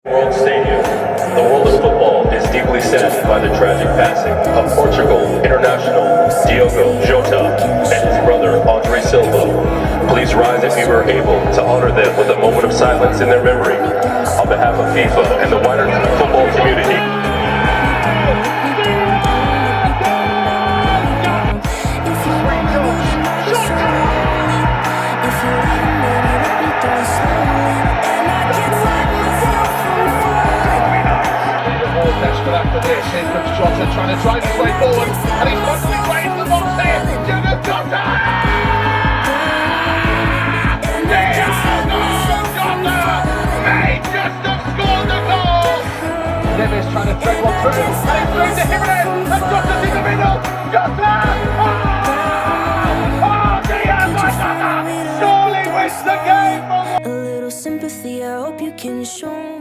World Stadium. The world of football is deeply saddened by the tragic passing of Portugal international Diogo Jota and his brother Andre Silva. Please rise if you are able to honor them with a moment of silence in their memory. On behalf of FIFA and the wider football community. Desperate after this, here comes Jota trying to drive his way forward, and he's